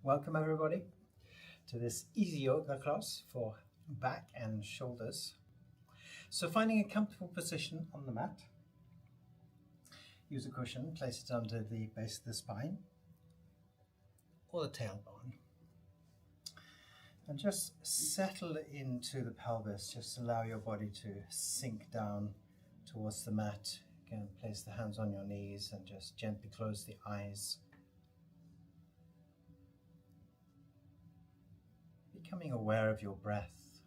Welcome everybody to this easy yoga class for back and shoulders. So finding a comfortable position on the mat, use a cushion, place it under the base of the spine or the tailbone. And just settle into the pelvis, just allow your body to sink down towards the mat. Again, place the hands on your knees and just gently close the eyes. Becoming aware of your breath,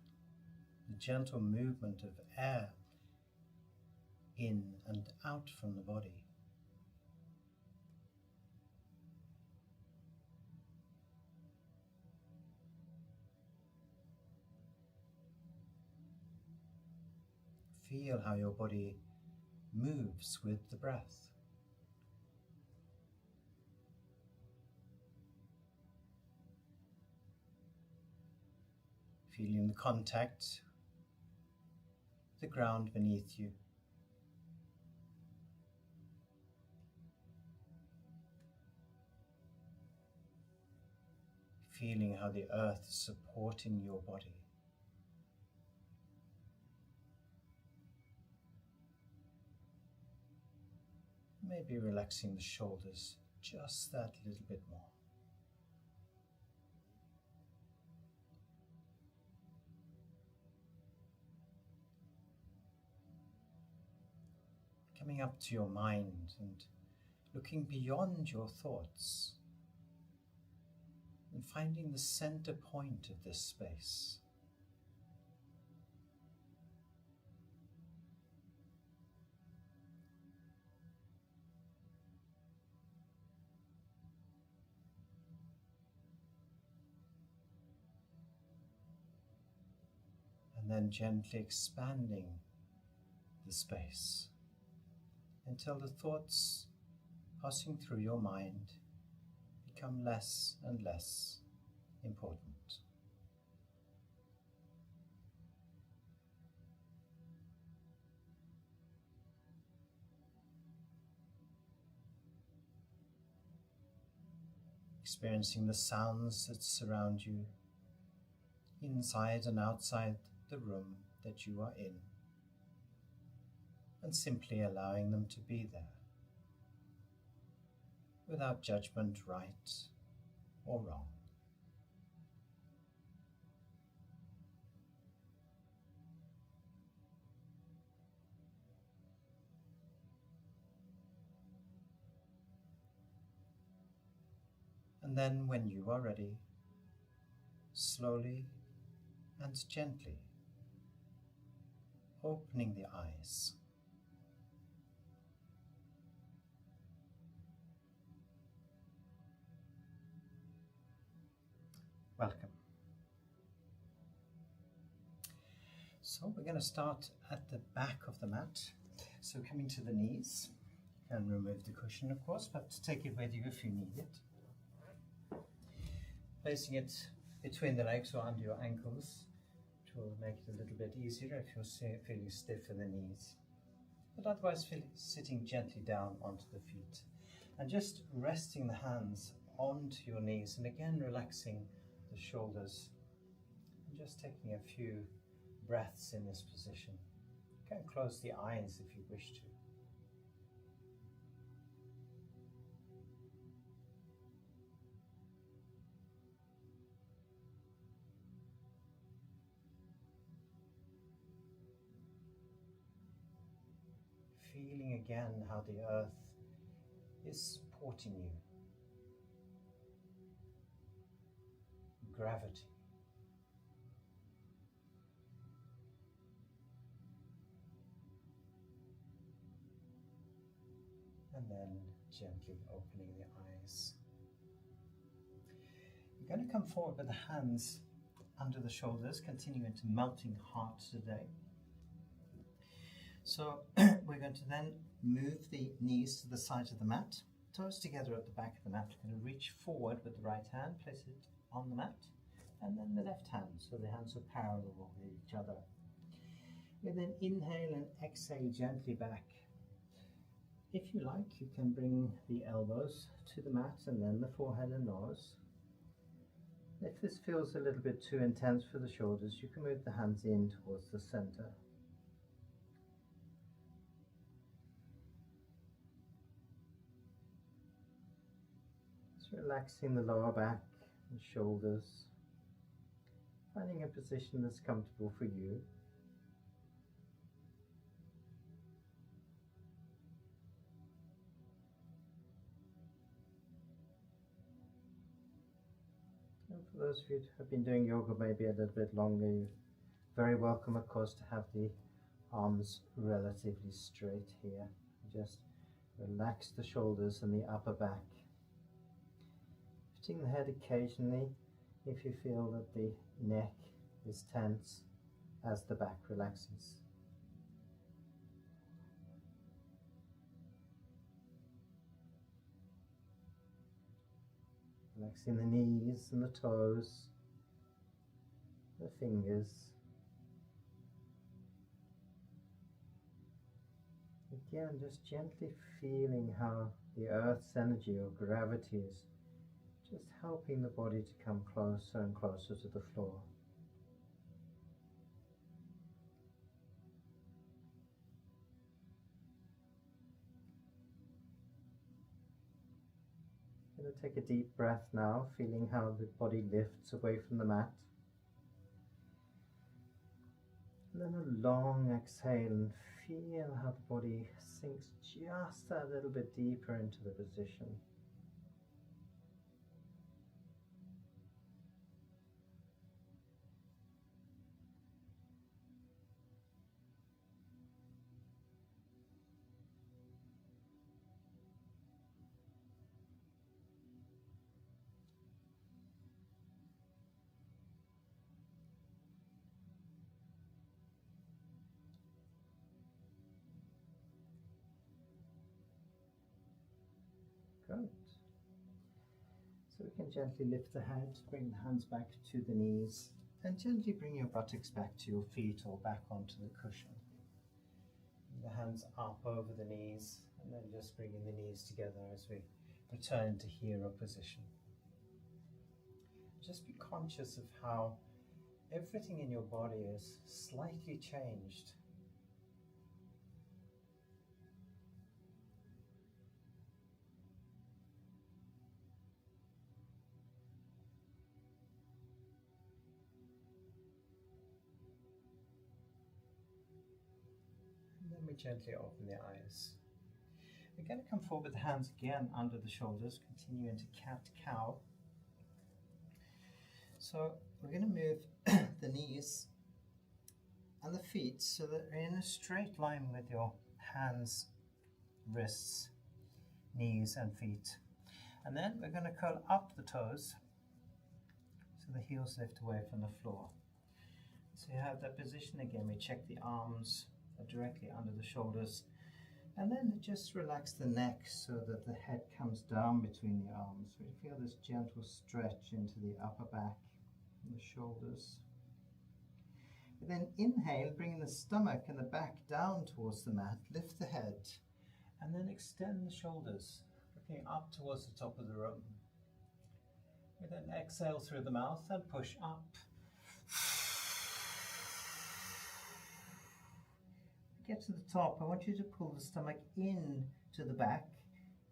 the gentle movement of air in and out from the body. Feel how your body moves with the breath. Feeling the contact with the ground beneath you. Feeling how the earth is supporting your body. Maybe relaxing the shoulders just that little bit more. Coming up to your mind and looking beyond your thoughts and finding the center point of this space. And then gently expanding the space until the thoughts passing through your mind become less and less important. Experiencing the sounds that surround you inside and outside the room that you are in, and simply allowing them to be there without judgment, right or wrong. And then when you are ready, slowly and gently opening the eyes. Welcome. So we're going to start at the back of the mat. So coming to the knees, you can remove the cushion of course, but take it with you if you need it. Placing it between the legs or under your ankles, which will make it a little bit easier if you're feeling stiff in the knees. But otherwise sitting gently down onto the feet and just resting the hands onto your knees and again relaxing the shoulders and just taking a few breaths in this position. You can close the eyes if you wish to. Feeling again how the earth is supporting you. Gravity. And then gently opening the eyes. You're going to come forward with the hands under the shoulders, continuing to melting heart today. So we're going to then move the knees to the side of the mat, toes together at the back of the mat. We're going to reach forward with the right hand, place it on the mat, and then the left hand, so the hands are parallel with each other. We then inhale and exhale gently back. If you like, you can bring the elbows to the mat and then the forehead and nose. If this feels a little bit too intense for the shoulders, you can move the hands in towards the center. Just relaxing the lower back and shoulders, finding a position that's comfortable for you. And for those of you who have been doing yoga maybe a little bit longer, you're very welcome, of course, to have the arms relatively straight here. Just relax the shoulders and the upper back. Lifting the head occasionally if you feel that the neck is tense as the back relaxes. Relaxing the knees and the toes, the fingers. Again, just gently feeling how the earth's energy or gravity is just helping the body to come closer and closer to the floor. I'm going to take a deep breath now, feeling how the body lifts away from the mat. And then a long exhale and feel how the body sinks just a little bit deeper into the position. Good. So we can gently lift the head, bring the hands back to the knees, and gently bring your buttocks back to your feet or back onto the cushion. The hands up over the knees, and then just bringing the knees together as we return to hero position. Just be conscious of how everything in your body is slightly changed. We gently open the eyes. We're going to come forward with the hands again under the shoulders, continue into cat-cow. So we're going to move the knees and the feet so that they're in a straight line with your hands, wrists, knees and feet. And then we're going to curl up the toes so the heels lift away from the floor. So you have that position again. We check the arms directly under the shoulders, and then just relax the neck so that the head comes down between the arms. We feel this gentle stretch into the upper back and the shoulders. And then inhale, bringing the stomach and the back down towards the mat, lift the head, and then extend the shoulders, looking up towards the top of the room. We then exhale through the mouth and push up. Get to the top, I want you to pull the stomach in to the back,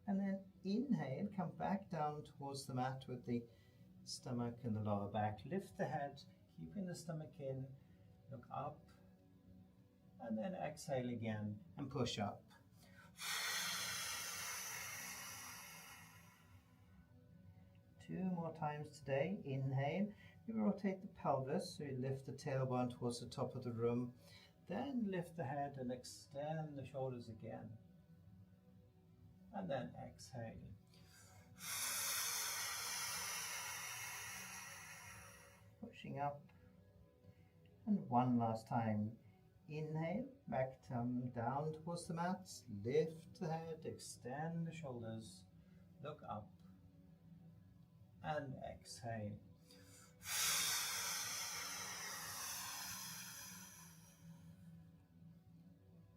and then inhale, come back down towards the mat with the stomach and the lower back. Lift the head, keeping the stomach in, look up, and then exhale again and push up. Two more times today. Inhale, you rotate the pelvis, so you lift the tailbone towards the top of the room. Then lift the head and extend the shoulders again. And then exhale. Pushing up. And one last time. Inhale, back down towards the mat. Lift the head, extend the shoulders, look up, and exhale.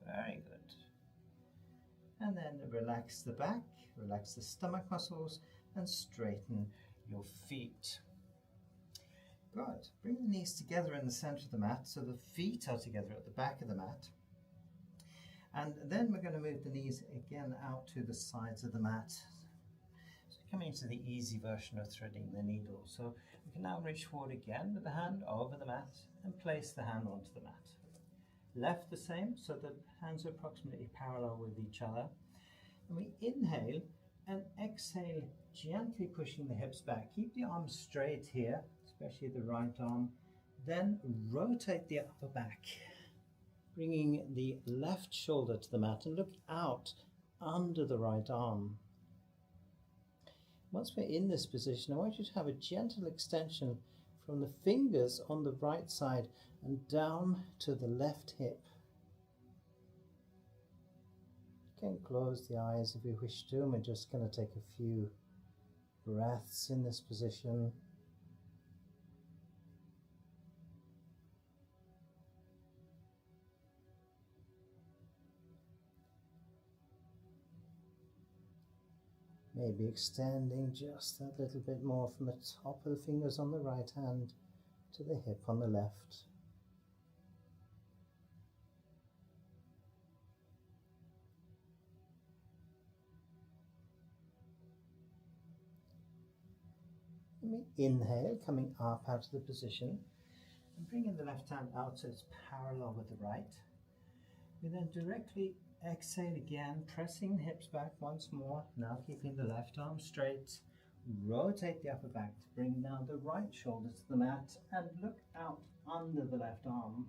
Very good. And then relax the back, relax the stomach muscles, and straighten your feet. Good. Bring the knees together in the center of the mat so the feet are together at the back of the mat. And then we're going to move the knees again out to the sides of the mat. So coming to the easy version of threading the needle. So we can now reach forward again with the hand over the mat and place the hand onto the mat. Left the same, so the hands are approximately parallel with each other. And we inhale and exhale, gently pushing the hips back. Keep the arms straight here, especially the right arm. Then rotate the upper back, bringing the left shoulder to the mat and look out under the right arm. Once we're in this position, I want you to have a gentle extension from the fingers on the right side and down to the left hip. You can close the eyes if you wish to, and we're just going to take a few breaths in this position. Maybe extending just that little bit more from the top of the fingers on the right hand to the hip on the left. Let me inhale, coming up out of the position, and bringing the left hand out so it's parallel with the right. We then directly exhale again, pressing the hips back once more, now keeping the left arm straight. Rotate the upper back to bring now the right shoulder to the mat and look out under the left arm.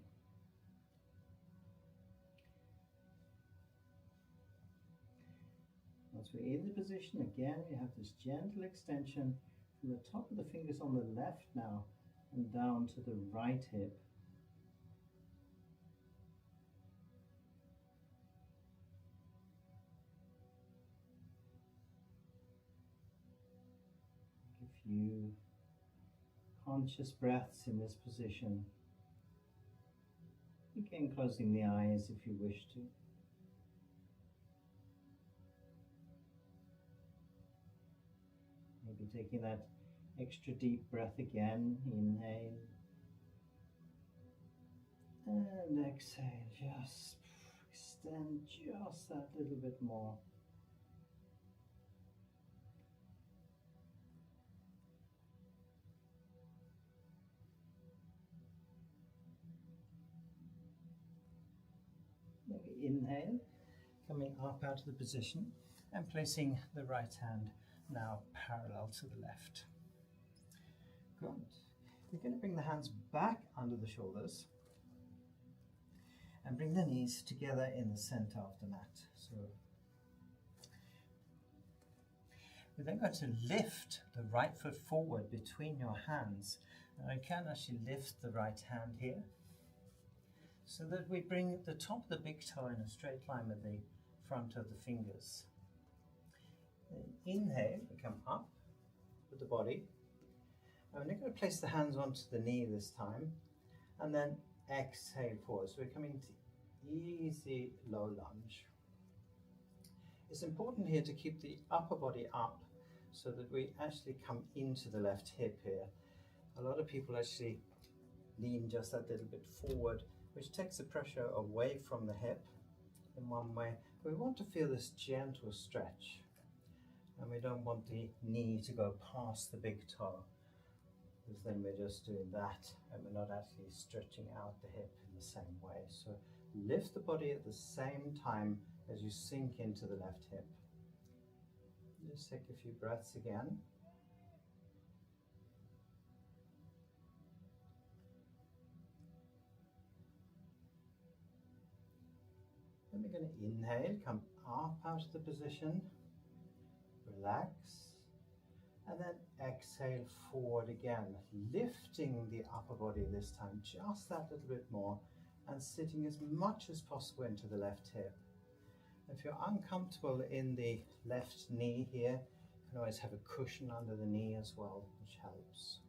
Once we're in the position again, we have this gentle extension from the top of the fingers on the left now and down to the right hip. A few conscious breaths in this position. Again, closing the eyes if you wish to. Maybe taking that extra deep breath again. Inhale and exhale. Just extend just that little bit more. Maybe inhale, coming up out of the position and placing the right hand now parallel to the left. Good. We're going to bring the hands back under the shoulders and bring the knees together in the center of the mat. So we're then going to lift the right foot forward between your hands. And I can actually lift the right hand here so that we bring the top of the big toe in a straight line with the front of the fingers. Then inhale, we come up with the body. And we're going to place the hands onto the knee this time, and then exhale forward. So we're coming to easy low lunge. It's important here to keep the upper body up so that we actually come into the left hip here. A lot of people actually lean just that little bit forward, which takes the pressure away from the hip in one way. We want to feel this gentle stretch, and we don't want the knee to go past the big toe, because then we're just doing that and we're not actually stretching out the hip in the same way. So lift the body at the same time as you sink into the left hip. Just take a few breaths again. Then we're going to inhale, come up out of the position, relax, and then exhale forward again, lifting the upper body this time, just that little bit more, and sitting as much as possible into the left hip. If you're uncomfortable in the left knee here, you can always have a cushion under the knee as well, which helps.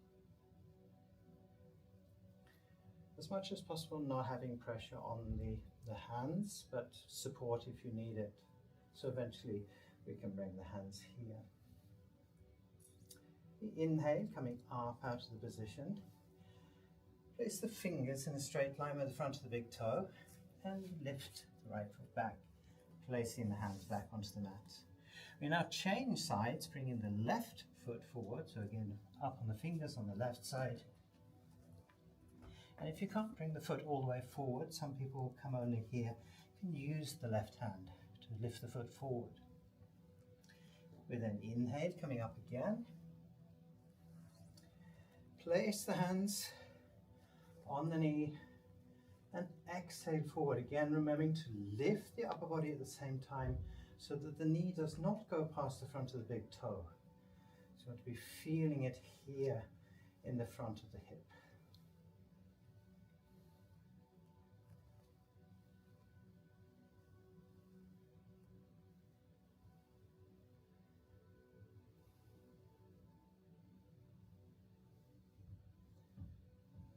As much as possible, not having pressure on the hands, but support if you need it. So eventually we can bring the hands here. Inhale, coming up out of the position. Place the fingers in a straight line with the front of the big toe and lift the right foot back, placing the hands back onto the mat. We now change sides, bringing the left foot forward, so again up on the fingers on the left side. And if you can't bring the foot all the way forward, some people come only here, you can use the left hand to lift the foot forward. With an inhale, coming up again, place the hands on the knee and exhale forward, again remembering to lift the upper body at the same time so that the knee does not go past the front of the big toe. So you want to be feeling it here in the front of the hip.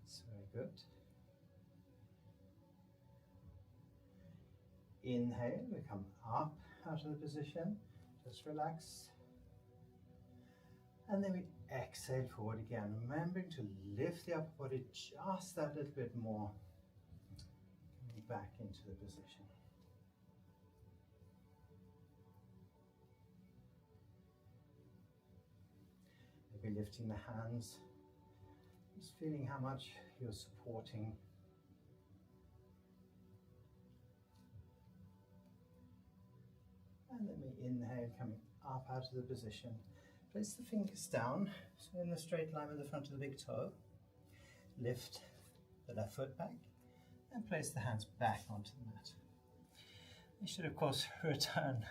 That's very good. Inhale, we come up out of the position, just relax. And then we exhale forward again, remembering to lift the upper body just that little bit more. Coming back into the position. Maybe lifting the hands, just feeling how much you're supporting. And then we inhale, coming up out of the position. Place the fingers down, so in the straight line with the front of the big toe. Lift the left foot back and place the hands back onto the mat. You should, of course, return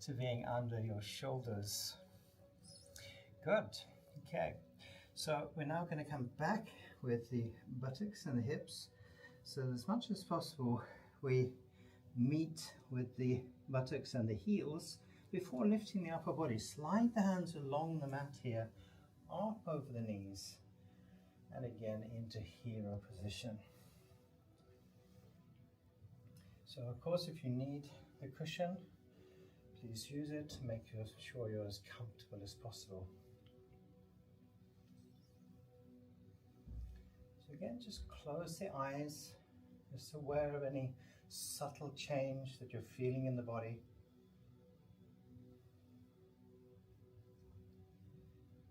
to being under your shoulders. Good. Okay. So we're now going to come back with the buttocks and the hips. So as much as possible, we meet with the buttocks and the heels before lifting the upper body. Slide the hands along the mat here, up over the knees, and again into hero position. So of course, if you need the cushion, please use it to make sure you're as comfortable as possible. So again, just close the eyes, just aware of any subtle change that you're feeling in the body.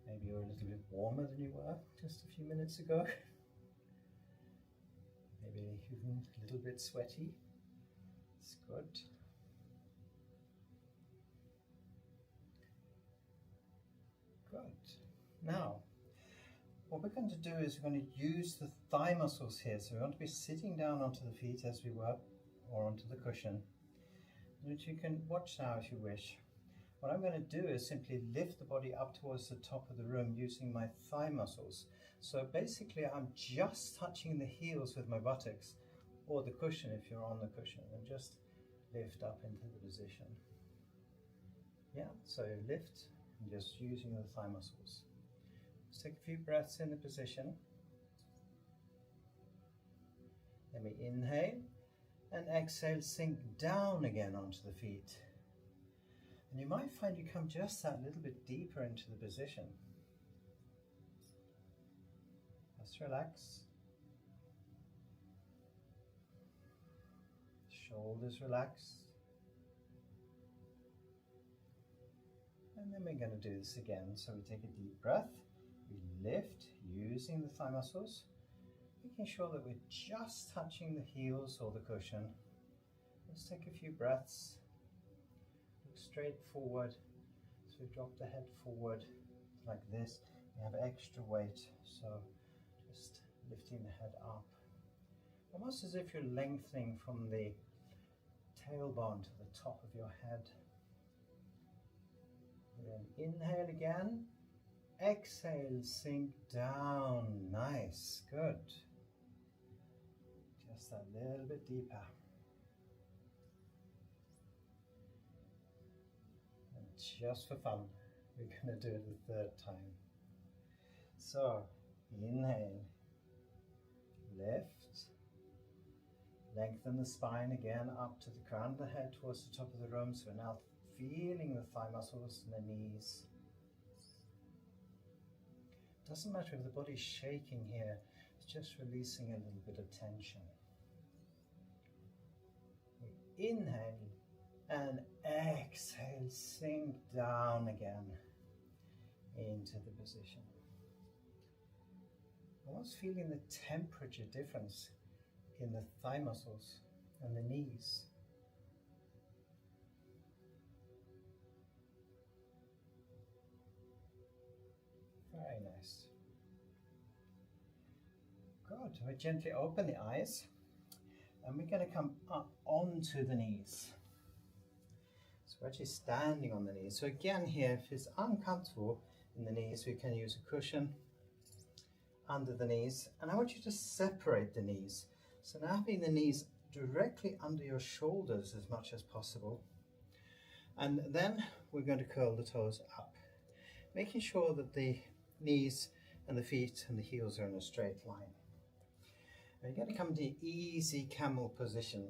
Maybe you're a little bit warmer than you were just a few minutes ago. Maybe even a little bit sweaty. It's good. Good. Now, what we're going to do is we're going to use the thigh muscles here. So we want to be sitting down onto the feet as we were, or onto the cushion, which you can watch now if you wish. What I'm going to do is simply lift the body up towards the top of the room using my thigh muscles. So basically I'm just touching the heels with my buttocks, or the cushion if you're on the cushion, and just lift up into the position. Yeah, so lift and just using the thigh muscles. Just take a few breaths in the position. Then we inhale and exhale, sink down again onto the feet. And you might find you come just that little bit deeper into the position. Just relax. Shoulders relax. And then we're going to do this again. So we take a deep breath. We lift using the thigh muscles, making sure that we're just touching the heels or the cushion. Let's take a few breaths. Look straight forward. So we drop the head forward like this. We have extra weight, so just lifting the head up. Almost as if you're lengthening from the tailbone to the top of your head. Then inhale again. Exhale, sink down. Nice, good. Just a little bit deeper. And just for fun, we're going to do it the third time. So, inhale, lift, lengthen the spine again up to the crown of the head towards the top of the room. So we're now feeling the thigh muscles and the knees. Doesn't matter if the body's shaking here, just releasing a little bit of tension. We inhale and exhale, sink down again into the position. Almost feeling the temperature difference in the thigh muscles and the knees. Very nice. Good. We gently open the eyes and we're going to come up onto the knees. So we're actually standing on the knees. So again here, if it's uncomfortable in the knees, we can use a cushion under the knees. And I want you to separate the knees. So now having the knees directly under your shoulders as much as possible. And then we're going to curl the toes up, making sure that the knees and the feet and the heels are in a straight line. And you're going to come to easy camel position.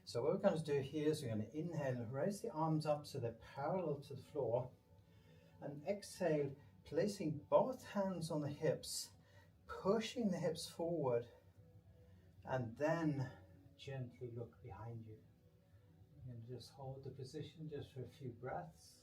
So what we're going to do here is we're going to inhale and raise the arms up so they're parallel to the floor, and exhale, placing both hands on the hips, pushing the hips forward, and then gently look behind you. You're going to just hold the position just for a few breaths.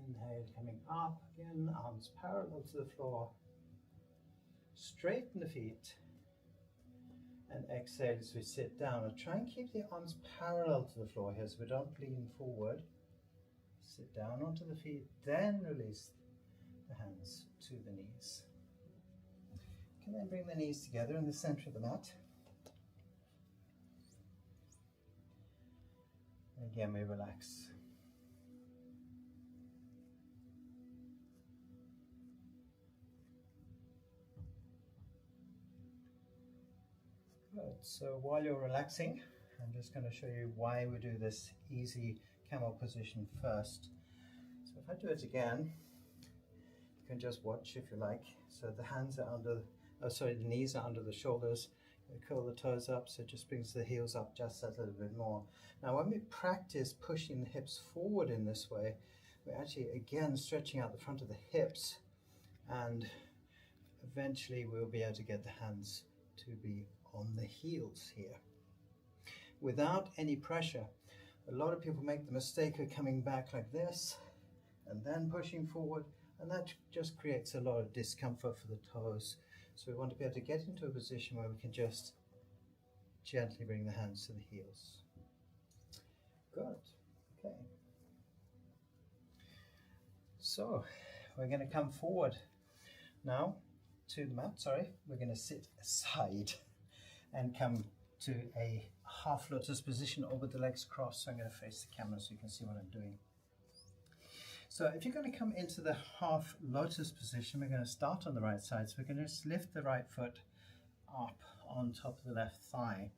Inhale, coming up again, arms parallel to the floor. Straighten the feet. And exhale as we sit down. And try and keep the arms parallel to the floor here so we don't lean forward. Sit down onto the feet, then release the hands to the knees. You can then bring the knees together in the center of the mat. Again, we relax. Good. So while you're relaxing, I'm just going to show you why we do this easy camel position first. So if I do it again, you can just watch if you like. So the hands are under, the knees are under the shoulders. We curl the toes up, so it just brings the heels up just a little bit more. Now when we practice pushing the hips forward in this way, we're actually again stretching out the front of the hips, and eventually we'll be able to get the hands to be on the heels here without any pressure. A lot of people make the mistake of coming back like this and then pushing forward, and that just creates a lot of discomfort for the toes. So we want to be able to get into a position where we can just gently bring the hands to the heels. Good. Okay. So we're going to come forward now to the mat. We're going to sit aside and come to a half lotus position or with the legs crossed. So I'm going to face the camera so you can see what I'm doing. So if you're going to come into the half lotus position, we're going to start on the right side. So we're going to just lift the right foot up on top of the left thigh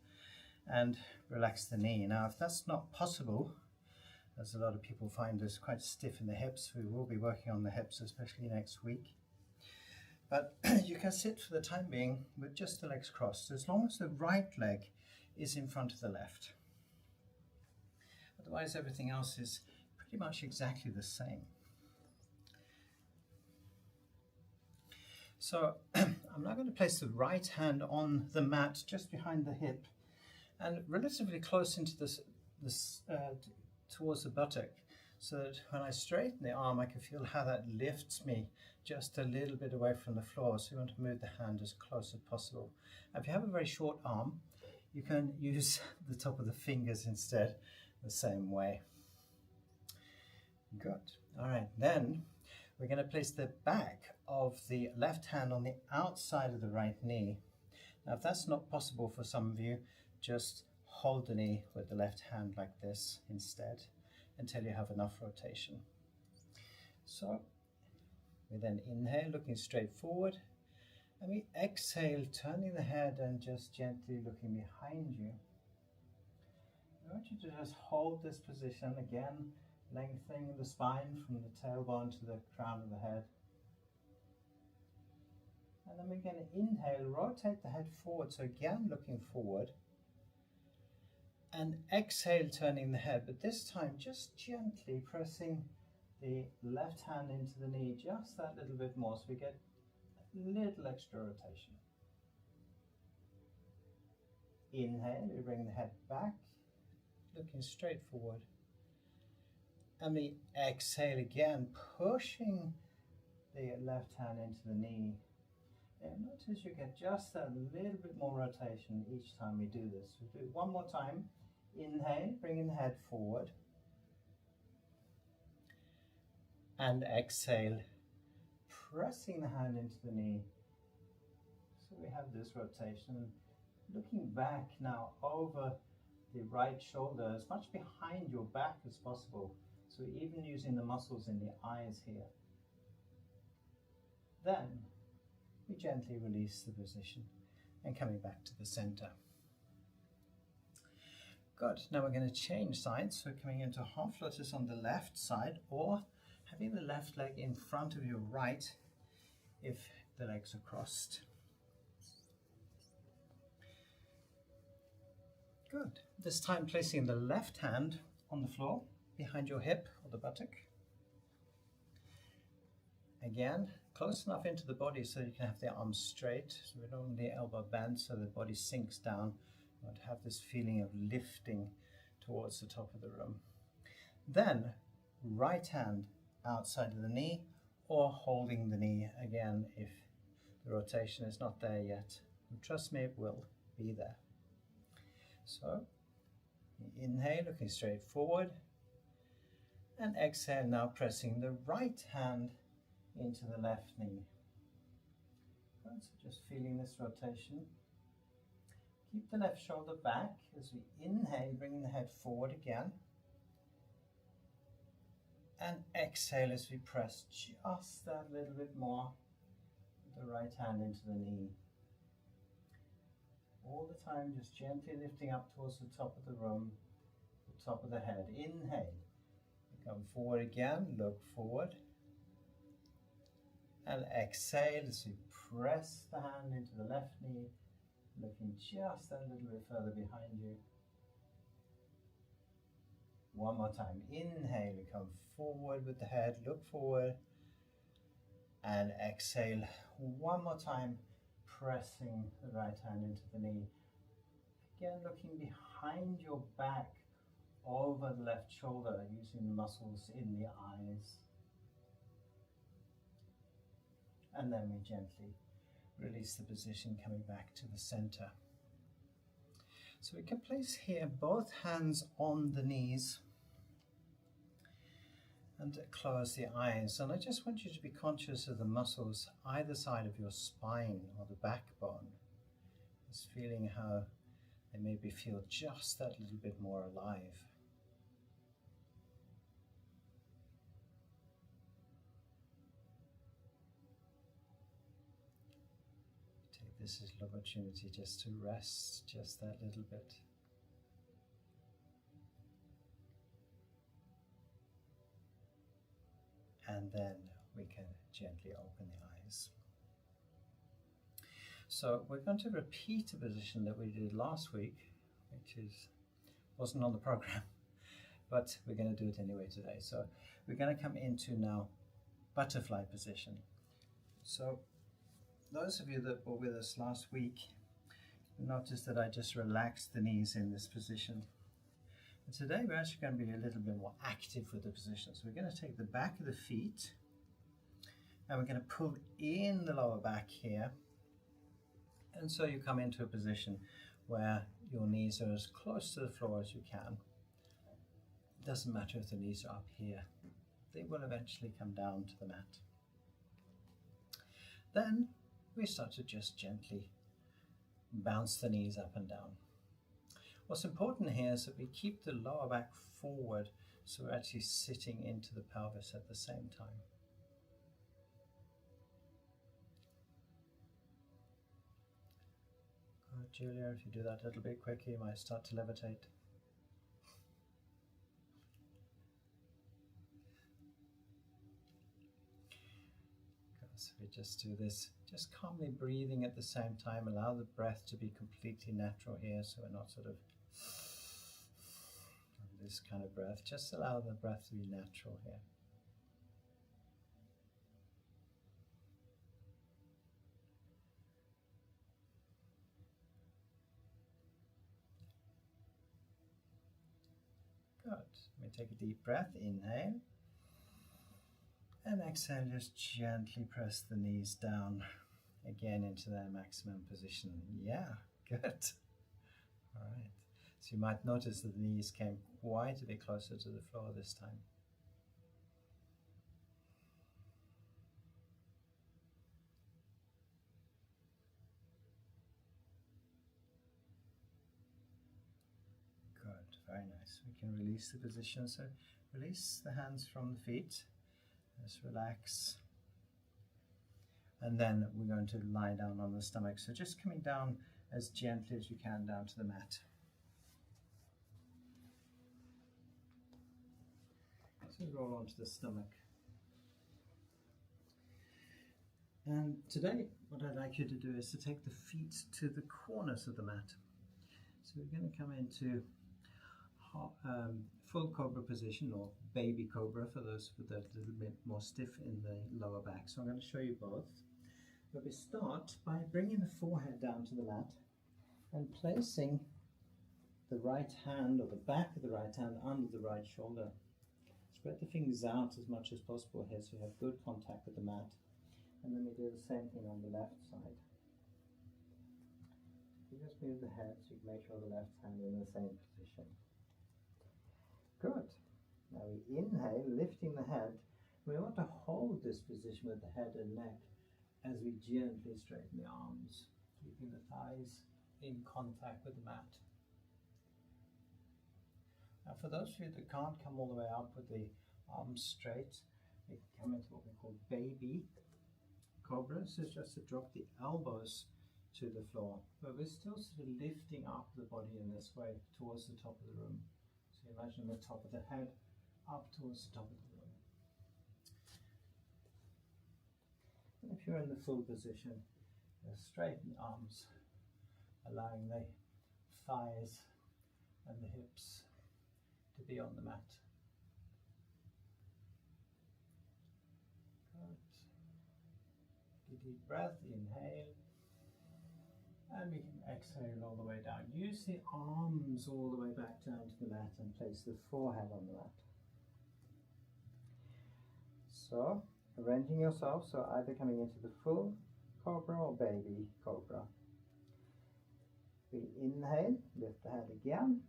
and relax the knee. Now if that's not possible, as a lot of people find this quite stiff in the hips, we will be working on the hips, especially next week. But you can sit for the time being with just the legs crossed, as long as the right leg is in front of the left. Otherwise, everything else is pretty much exactly the same. So I'm now going to place the right hand on the mat just behind the hip and relatively close into towards the buttock, so that when I straighten the arm, I can feel how that lifts me just a little bit away from the floor. So you want to move the hand as close as possible. If you have a very short arm, you can use the top of the fingers instead, the same way. Good. All right, then we're going to place the back of the left hand on the outside of the right knee. Now if that's not possible for some of you, just hold the knee with the left hand like this instead until you have enough rotation. So we then inhale, looking straight forward, and we exhale, turning the head and just gently looking behind you. I want you to just hold this position again, lengthening the spine from the tailbone to the crown of the head. And then we're going to inhale, rotate the head forward, so again looking forward. And exhale, turning the head, but this time just gently pressing the left hand into the knee, just that little bit more, so we get a little extra rotation. Inhale, we bring the head back, looking straight forward. And we exhale again, pushing the left hand into the knee. And notice you get just a little bit more rotation each time we do this. We'll do it one more time. Inhale, bringing the head forward. And exhale, pressing the hand into the knee. So we have this rotation. Looking back now over the right shoulder, as much behind your back as possible. So even using the muscles in the eyes here. Then we gently release the position and coming back to the center. Good. Now we're going to change sides. So coming into half lotus on the left side, or having the left leg in front of your right if the legs are crossed. Good. This time placing the left hand on the floor behind your hip or the buttock. Again, close enough into the body so you can have the arms straight, so we don't want the elbow bent so the body sinks down. You want to have this feeling of lifting towards the top of the room. Then, right hand outside of the knee or holding the knee again if the rotation is not there yet. And trust me, it will be there. So, inhale, looking straight forward, and exhale, now pressing the right hand into the left knee. Good, so just feeling this rotation. Keep the left shoulder back as we inhale, bringing the head forward again. And exhale as we press just that little bit more with the right hand into the knee. All the time just gently lifting up towards the top of the room, the top of the head. Inhale, come forward again, look forward. And exhale as we press the hand into the left knee, looking just a little bit further behind you. One more time. Inhale, come forward with the head, look forward. And exhale, one more time, pressing the right hand into the knee. Again, looking behind your back, over the left shoulder, using the muscles in the eyes. And then we gently release the position, coming back to the center. So we can place here both hands on the knees and close the eyes. And I just want you to be conscious of the muscles either side of your spine or the backbone. Just feeling how they maybe feel just that little bit more alive. This is an opportunity just to rest just that little bit. And then we can gently open the eyes. So we're going to repeat a position that we did last week, which wasn't on the program, but we're going to do it anyway today. So we're going to come into now butterfly position. So those of you that were with us last week noticed that I just relaxed the knees in this position. And today we're actually going to be a little bit more active with the position. So we're going to take the back of the feet and we're going to pull in the lower back here. And so you come into a position where your knees are as close to the floor as you can. It doesn't matter if the knees are up here. They will eventually come down to the mat. Then we start to just gently bounce the knees up and down. What's important here is that we keep the lower back forward, so we're actually sitting into the pelvis at the same time. Good, Julia, if you do that a little bit quicker, you might start to levitate. So we just do this, just calmly breathing at the same time. Allow the breath to be completely natural here, so we're not sort of this kind of breath. Just allow the breath to be natural here. Good. Let me take a deep breath. Inhale. And exhale, just gently press the knees down again into their maximum position. Yeah, good. All right. So you might notice that the knees came quite a bit closer to the floor this time. Good, very nice. We can release the position. So release the hands from the feet. Just relax. And then we're going to lie down on the stomach. So just coming down as gently as you can down to the mat. So roll onto the stomach. And today, what I'd like you to do is to take the feet to the corners of the mat. So we're going to come into full cobra position, or baby cobra for those that are a little bit more stiff in the lower back. So I'm going to show you both. But we start by bringing the forehead down to the mat and placing the right hand, or the back of the right hand, under the right shoulder. Spread the fingers out as much as possible here so you have good contact with the mat. And then we do the same thing on the left side. You just move the head so you can make sure the left hand is in the same position. Good. Now we inhale, lifting the head. We want to hold this position with the head and neck as we gently straighten the arms, keeping the thighs in contact with the mat. Now for those of you that can't come all the way up with the arms straight, we can come into what we call baby cobra. So it's just to drop the elbows to the floor, but we're still sort of lifting up the body in this way towards the top of the room. So imagine the top of the head up towards the top of the room. And if you're in the full position, straighten the arms, allowing the thighs and the hips to be on the mat. Good. Take a deep breath, inhale. And we can exhale all the way down. Use the arms all the way back down to the mat and place the forehead on the mat. So, arranging yourself, so either coming into the full cobra or baby cobra. We inhale, lift the head again.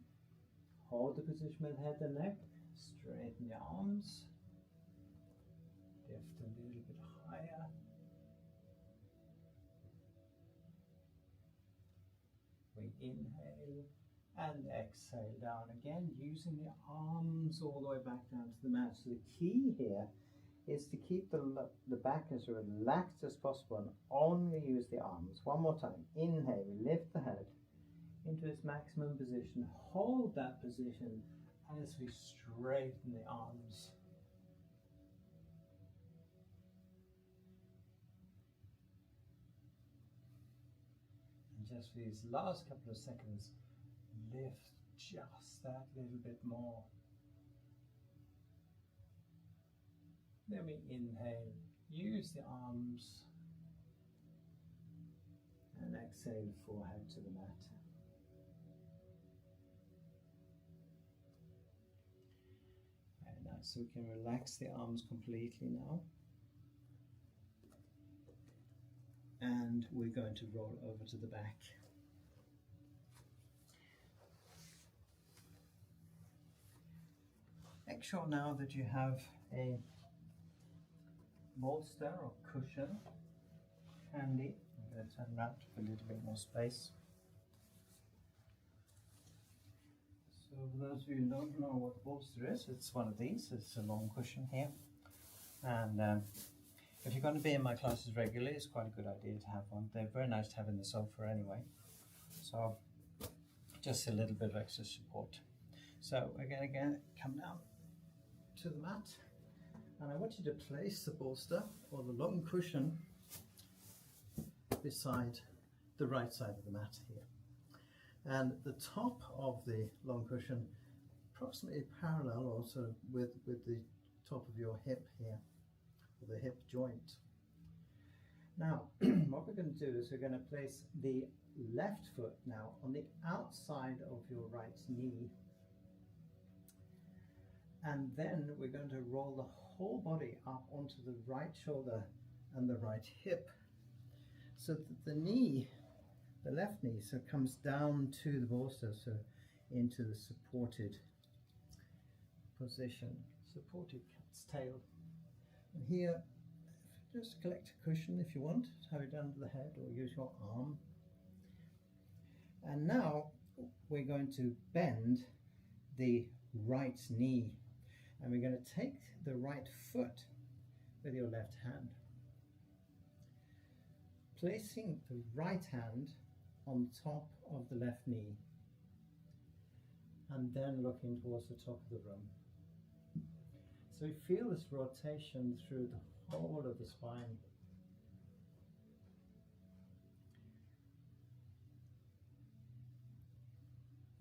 Hold the position with head and neck. Straighten the arms. Lift a little bit higher. We inhale and exhale down again, using the arms all the way back down to the mat. So the key here is to keep the back as relaxed as possible and only use the arms. One more time. Inhale, we lift the head into its maximum position. Hold that position as we straighten the arms. Just for these last couple of seconds, lift just that little bit more. Then we inhale, use the arms, and exhale, forehead to the mat. Very nice. So we can relax the arms completely now. And we're going to roll over to the back. Make sure now that you have a bolster or cushion handy. I'm going to turn around for a little bit more space. So for those of you who don't know what a bolster is, it's one of these. It's a long cushion here. And if you're going to be in my classes regularly, it's quite a good idea to have one. They're very nice to have in the sofa anyway. So just a little bit of extra support. So we're going to come down to the mat. And I want you to place the bolster or the long cushion beside the right side of the mat here. And the top of the long cushion approximately parallel also with the top of your hip here, the hip joint. Now, what we're going to do is we're going to place the left foot now on the outside of your right knee, and then we're going to roll the whole body up onto the right shoulder and the right hip, so that the knee, the left knee, so comes down to the bolster, so into the supported position, supported cat's tail. And here, just collect a cushion if you want, have it under the head or use your arm. And now we're going to bend the right knee, and we're going to take the right foot with your left hand, placing the right hand on top of the left knee, and then looking towards the top of the room. So you feel this rotation through the whole of the spine.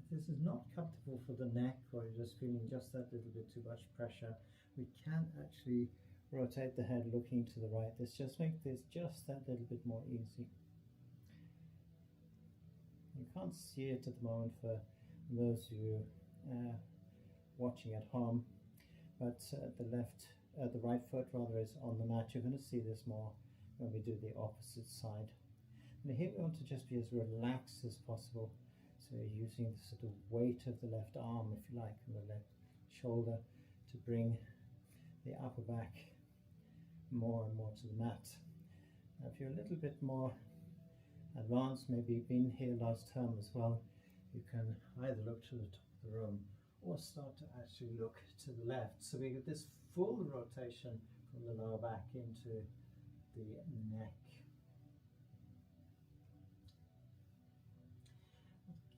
If this is not comfortable for the neck, or you're just feeling just that little bit too much pressure, we can actually rotate the head looking to the right. This just makes this just that little bit more easy. You can't see it at the moment for those of you watching at home, but the right foot rather is on the mat. You're going to see this more when we do the opposite side. And here we want to just be as relaxed as possible. So you're using the sort of weight of the left arm, if you like, and the left shoulder to bring the upper back more and more to the mat. Now, if you're a little bit more advanced, maybe been here last term as well, you can either look to the top of the room or start to actually look to the left. So we get this full rotation from the lower back into the neck.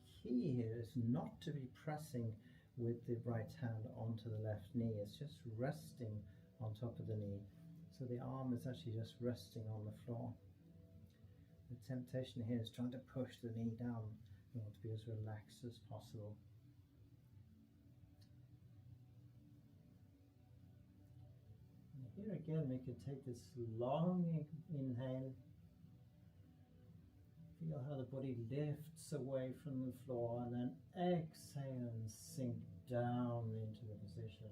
The key here is not to be pressing with the right hand onto the left knee. It's just resting on top of the knee. So the arm is actually just resting on the floor. The temptation here is trying to push the knee down. You want to be as relaxed as possible. And here again, we can take this long inhale. Feel how the body lifts away from the floor, and then exhale and sink down into the position.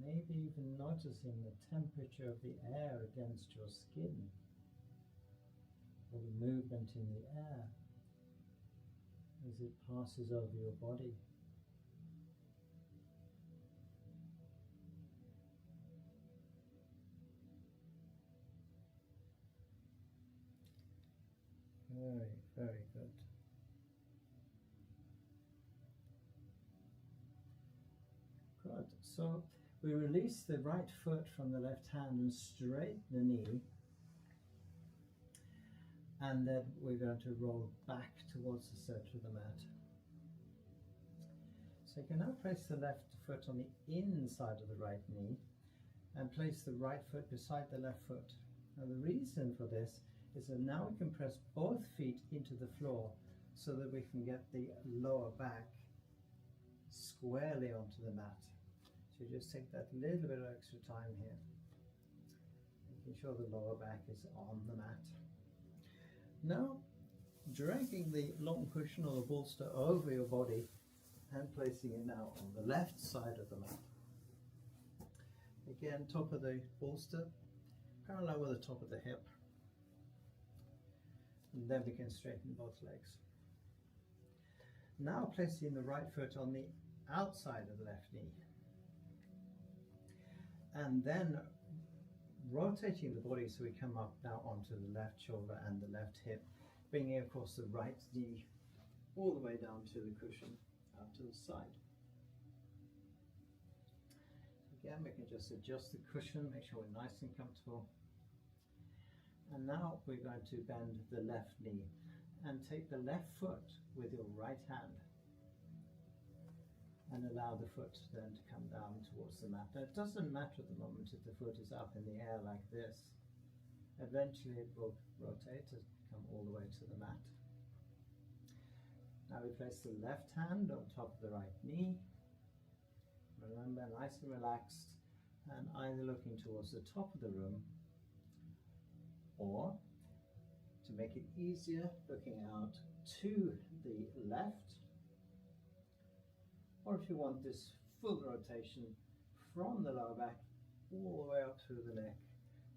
Maybe even noticing the temperature of the air against your skin, or the movement in the air as it passes over your body. Very, very good. Good. So we release the right foot from the left hand and straighten the knee, and then we're going to roll back towards the center of the mat. So you can now place the left foot on the inside of the right knee and place the right foot beside the left foot. Now the reason for this is that now we can press both feet into the floor so that we can get the lower back squarely onto the mat. So you just take that little bit of extra time here, making sure the lower back is on the mat. Now, dragging the long cushion or the bolster over your body and placing it now on the left side of the mat. Again, top of the bolster, parallel with the top of the hip. And then we can straighten both legs. Now placing the right foot on the outside of the left knee, and then rotating the body so we come up now onto the left shoulder and the left hip, bringing across the right knee all the way down to the cushion, out to the side. Again, we can just adjust the cushion, make sure we're nice and comfortable. And now we're going to bend the left knee and take the left foot with your right hand and allow the foot then to come down towards the mat. Now, it doesn't matter at the moment if the foot is up in the air like this. Eventually it will rotate to come all the way to the mat. Now we place the left hand on top of the right knee. Remember, nice and relaxed, and either looking towards the top of the room, or to make it easier, looking out to the left, or if you want this full rotation from the lower back all the way up through the neck,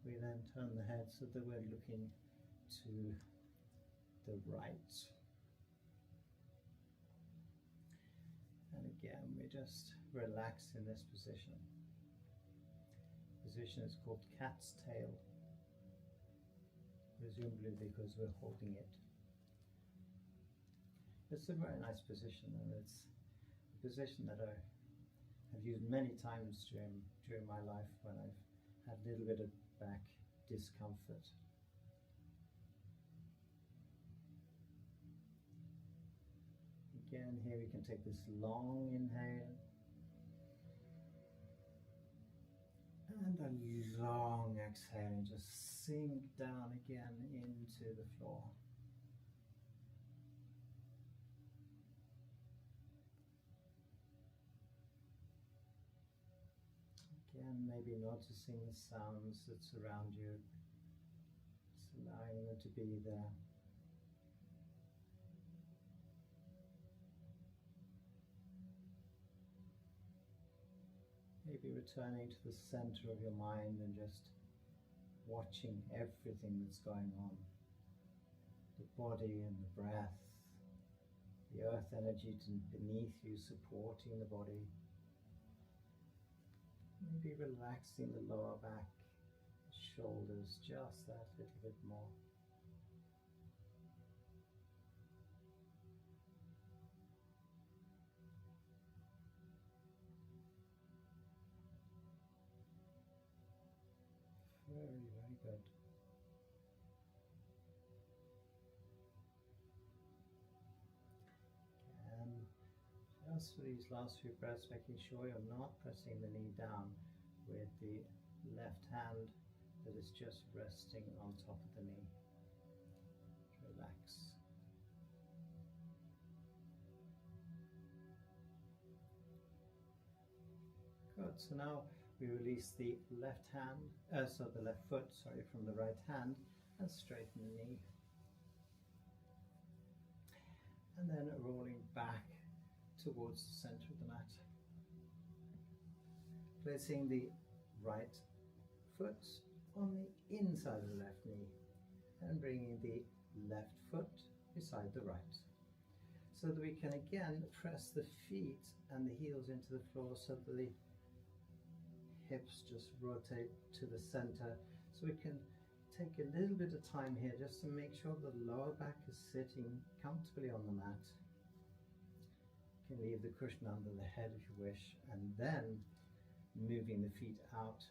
we then turn the head so that we're looking to the right. And again, we just relax in this position. Position is called cat's tail, presumably because we're holding it. It's a very nice position, and it's a position that I have used many times during my life when I've had a little bit of back discomfort. Again, here we can take this long inhale and a long exhale, and just sink down again into the floor. Again, maybe noticing the sounds that surround you, just allowing them to be there. Maybe returning to the center of your mind and just watching everything that's going on. The body and the breath, the earth energy beneath you supporting the body. Maybe relaxing the lower back, shoulders, just that little bit more. Very, very good. And just for these last few breaths, making sure you're not pressing the knee down with the left hand that is just resting on top of the knee. Relax. Good. So now we release the left hand, the left foot, from the right hand, and straighten the knee. And then rolling back towards the center of the mat. Placing the right foot on the inside of the left knee and bringing the left foot beside the right. So that we can again press the feet and the heels into the floor so that the hips just rotate to the center. So we can take a little bit of time here just to make sure the lower back is sitting comfortably on the mat. You can leave the cushion under the head if you wish, and then moving the feet out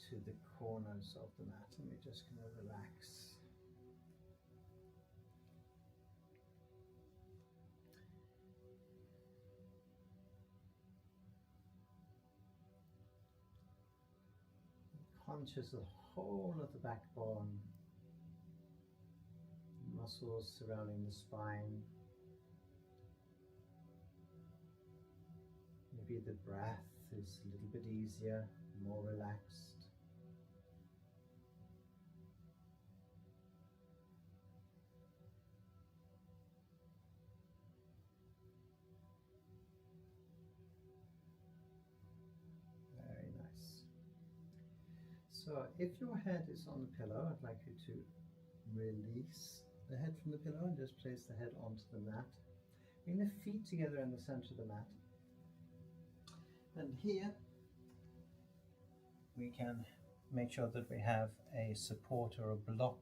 to the corners of the mat, and we're just going to relax. Conscious of the whole of the backbone, muscles surrounding the spine. Maybe the breath is a little bit easier, more relaxed. Very nice. So if your head is on the pillow, I'd like you to release the head from the pillow and just place the head onto the mat. Bring the feet together in the center of the mat. And here we can make sure that we have a support or a block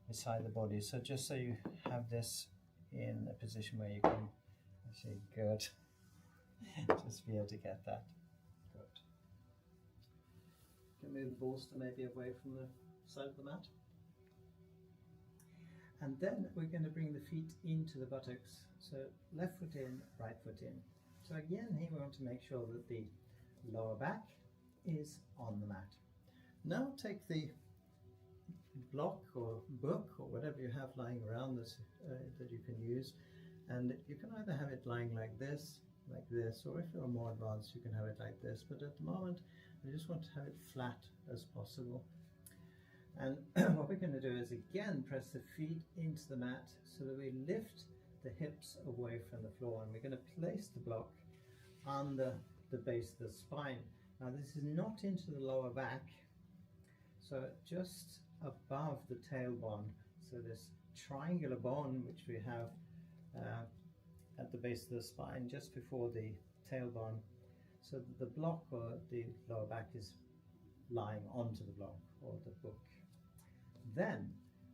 beside the body. So just so you have this in a position where you can actually, good, just be able to get that. Good. You can move the bolster maybe away from the side of the mat. And then we're going to bring the feet into the buttocks. So left foot in, right foot in. So again, here we want to make sure that the lower back is on the mat. Now take the block or book or whatever you have lying around this, that you can use, and you can either have it lying like this, or if you're more advanced you can have it like this, but at the moment I just want to have it flat as possible. And what we're going to do is again press the feet into the mat so that we lift the hips away from the floor, and we're going to place the block under the base of the spine. Now this is not into the lower back, so just above the tailbone, so this triangular bone which we have at the base of the spine just before the tailbone, so that the block or the lower back is lying onto the block or the book. Then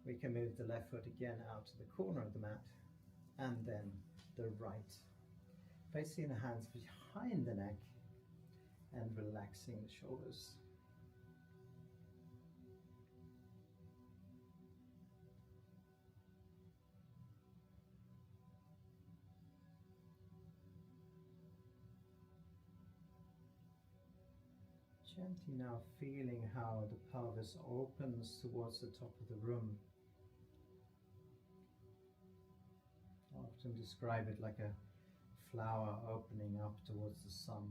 we can move the left foot again out to the corner of the mat, and then the right, placing the hands behind the neck and relaxing the shoulders. Gently now feeling how the pelvis opens towards the top of the room. I often describe it like a flower opening up towards the sun.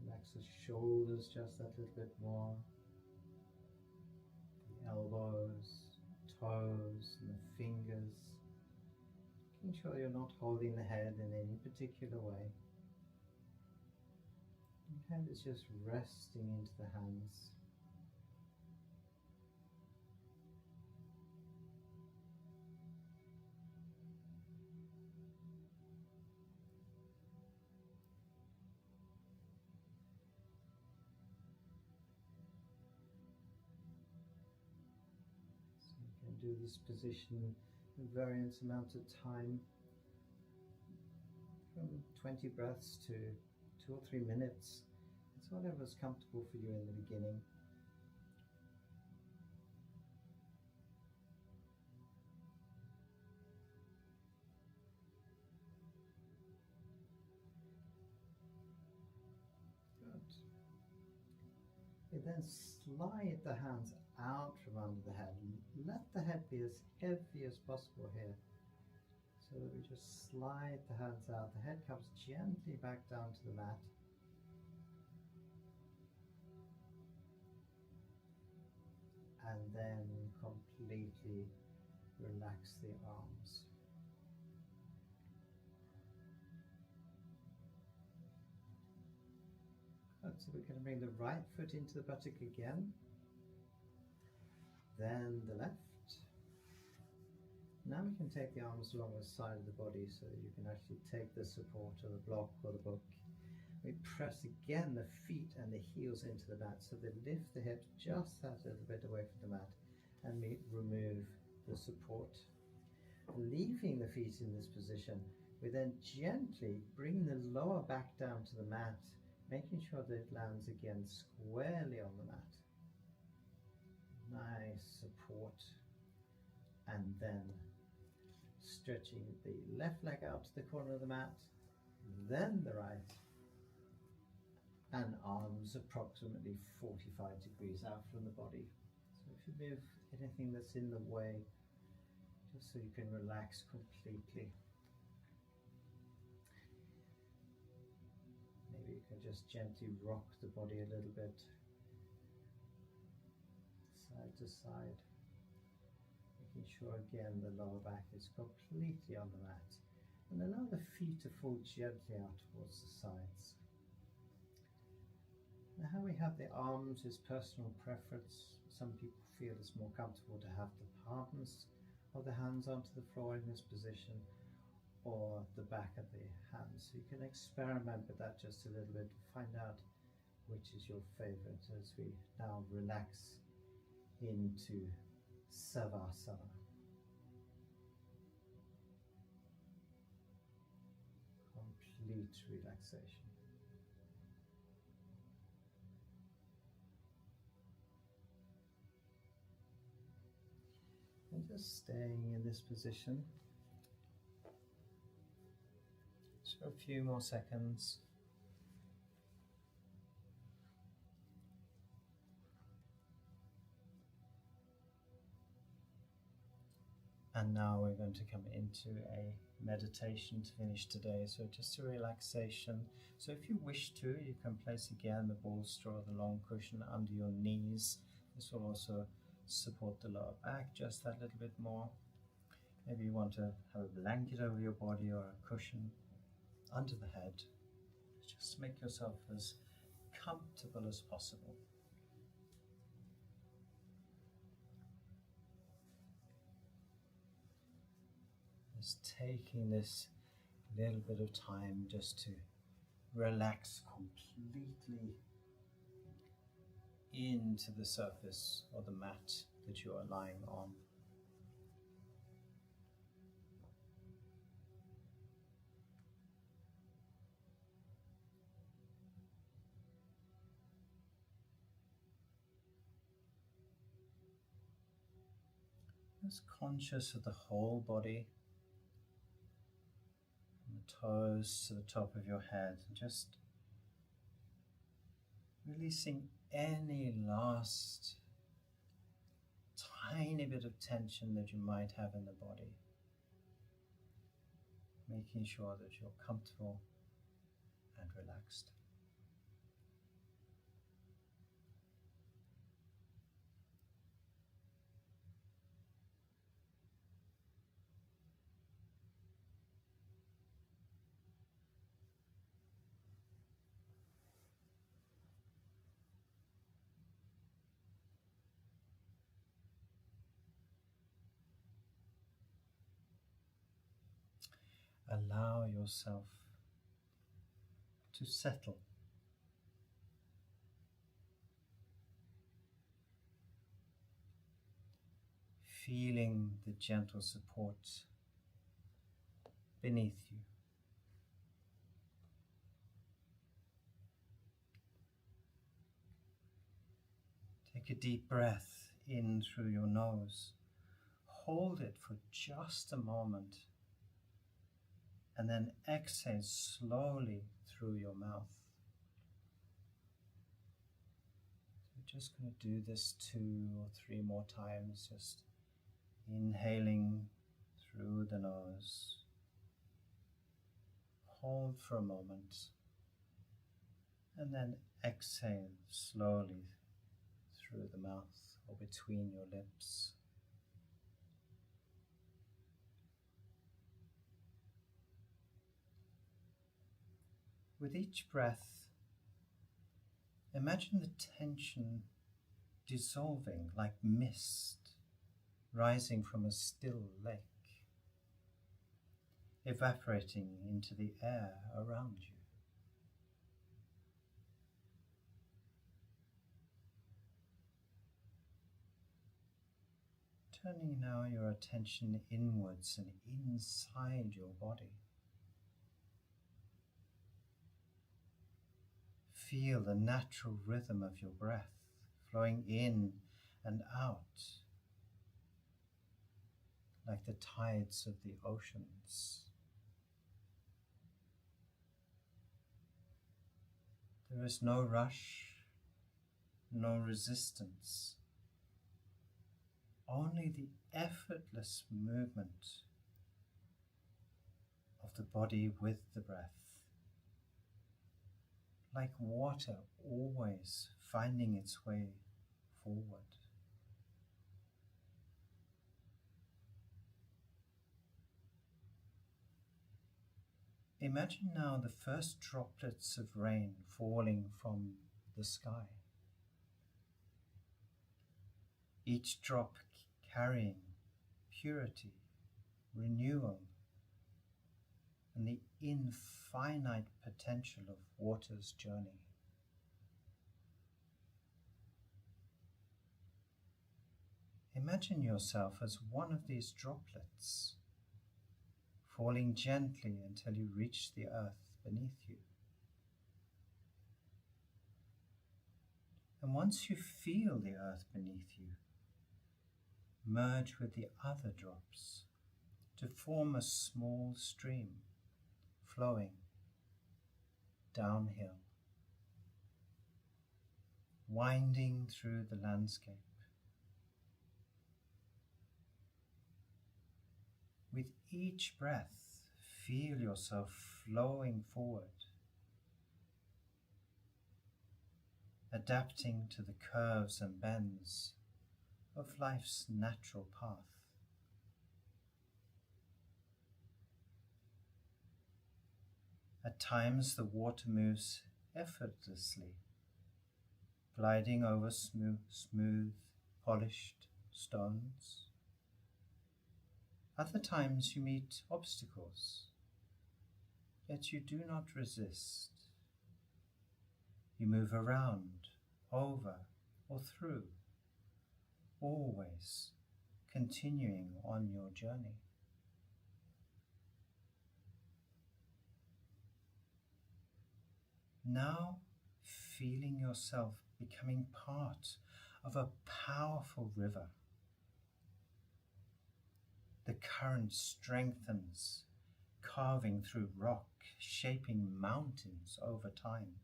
Relax the shoulders just that little bit more. The elbows, toes, and the fingers. Making sure you're not holding the head in any particular way. The head is just resting into the hands. So you can do this position a various amount of time, from 20 breaths to 2 or 3 minutes. It's whatever's comfortable for you in the beginning. Good. You then slide the hands out from under the head. Let the head be as heavy as possible here. So that we just slide the hands out. The head comes gently back down to the mat. And then completely relax the arms. Good. So we're going to bring the right foot into the buttock again. Then the left. Now we can take the arms along the side of the body so that you can actually take the support of the block or the book. We press again the feet and the heels into the mat, so they lift the hips just that little bit away from the mat, and we remove the support. Leaving the feet in this position, we then gently bring the lower back down to the mat, making sure that it lands again squarely on the mat. Nice support. And then stretching the left leg out to the corner of the mat, then the right, and arms approximately 45 degrees out from the body. So if you move anything that's in the way, just so you can relax completely. Maybe you can just gently rock the body a little bit, side to side. Making sure again the lower back is completely on the mat, and allow the feet to fall gently out towards the sides. Now, how we have the arms is personal preference. Some people feel it's more comfortable to have the palms of the hands onto the floor in this position, or the back of the hands. So you can experiment with that just a little bit to find out which is your favorite as we now relax into Savasana. Complete relaxation. And just staying in this position just for a few more seconds. And now we're going to come into a meditation to finish today. So just a relaxation. So if you wish to, you can place again the bolster or the long cushion under your knees. This will also support the lower back just that little bit more. Maybe you want to have a blanket over your body or a cushion under the head. Just make yourself as comfortable as possible. Just taking this little bit of time just to relax completely into the surface or the mat that you are lying on. Just conscious of the whole body, from the toes to the top of your head, and just releasing any last tiny bit of tension that you might have in the body. Making sure that you're comfortable and relaxed. Allow yourself to settle. Feeling the gentle support beneath you. Take a deep breath in through your nose. Hold it for just a moment. And then exhale slowly through your mouth. We're just going to do this 2 or 3 more times, just inhaling through the nose. Hold for a moment. And then exhale slowly through the mouth or between your lips. With each breath, imagine the tension dissolving like mist rising from a still lake, evaporating into the air around you. Turning now your attention inwards and inside your body. Feel the natural rhythm of your breath flowing in and out like the tides of the oceans. There is no rush, no resistance, only the effortless movement of the body with the breath. Like water always finding its way forward. Imagine now the first droplets of rain falling from the sky. Each drop carrying purity, renewal, and the infinite potential of water's journey. Imagine yourself as one of these droplets, falling gently until you reach the earth beneath you. And once you feel the earth beneath you, merge with the other drops to form a small stream flowing downhill, winding through the landscape. With each breath, feel yourself flowing forward, adapting to the curves and bends of life's natural path. At times the water moves effortlessly, gliding over smooth, polished stones. Other times you meet obstacles, yet you do not resist. You move around, over, or through, always continuing on your journey. Now, feeling yourself becoming part of a powerful river. The current strengthens, carving through rock, shaping mountains over time.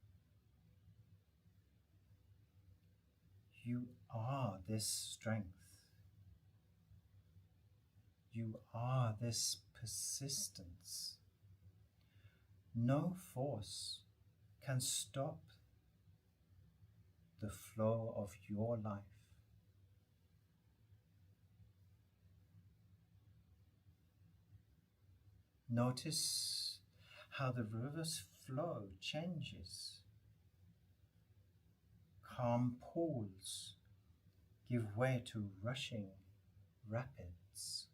You are this strength. You are this persistence. No force can stop the flow of your life. Notice how the river's flow changes. Calm pools give way to rushing rapids.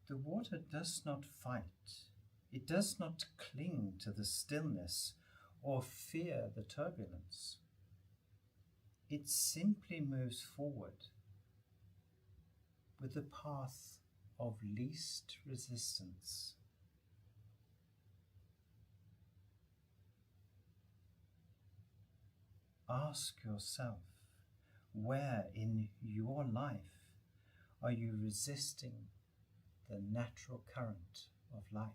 The water does not fight. It does not cling to the stillness or fear the turbulence. It simply moves forward with the path of least resistance. Ask yourself, where in your life are you resisting the natural current of life?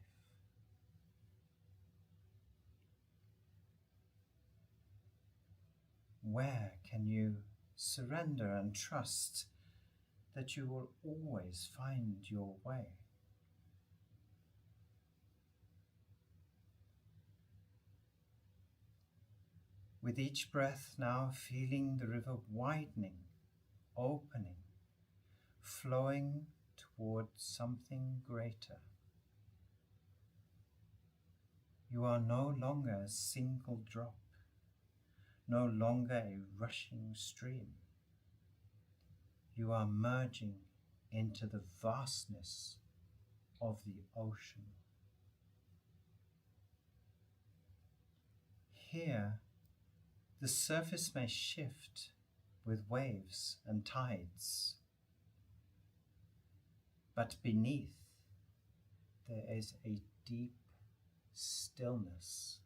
Where can you surrender and trust that you will always find your way? With each breath now, feeling the river widening, opening, flowing towards something greater. You are no longer a single drop, no longer a rushing stream. You are merging into the vastness of the ocean. Here, the surface may shift with waves and tides, but beneath there is a deep stillness,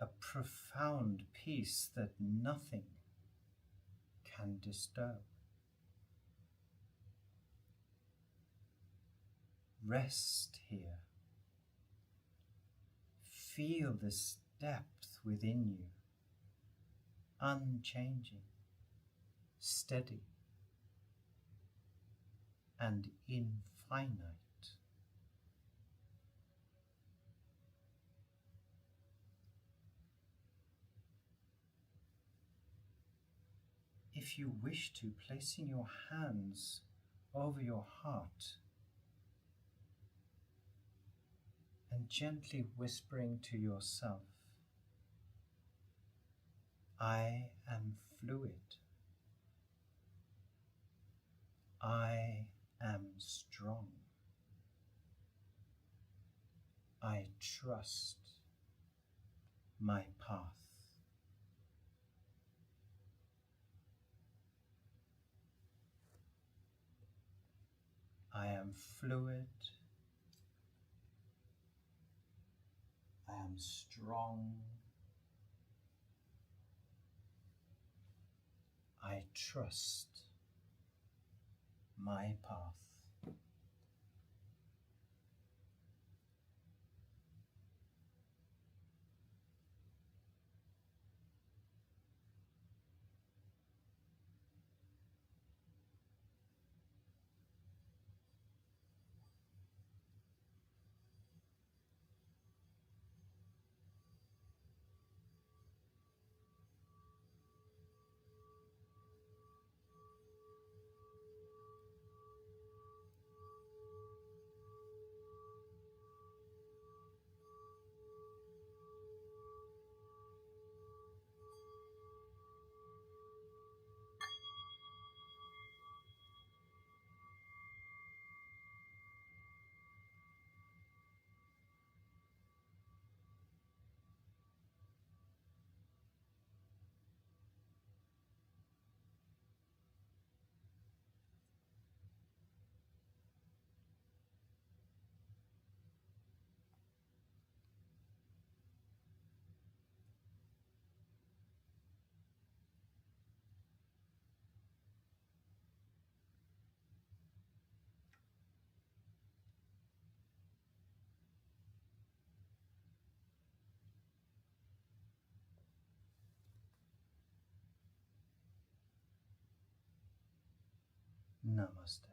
a profound peace that nothing can disturb. Rest here. Feel this depth within you, unchanging, steady, and infinite. If you wish to, placing your hands over your heart and gently whispering to yourself, I am fluid. I am strong. I trust my path. I am fluid. I am strong. I trust my path. Namaste.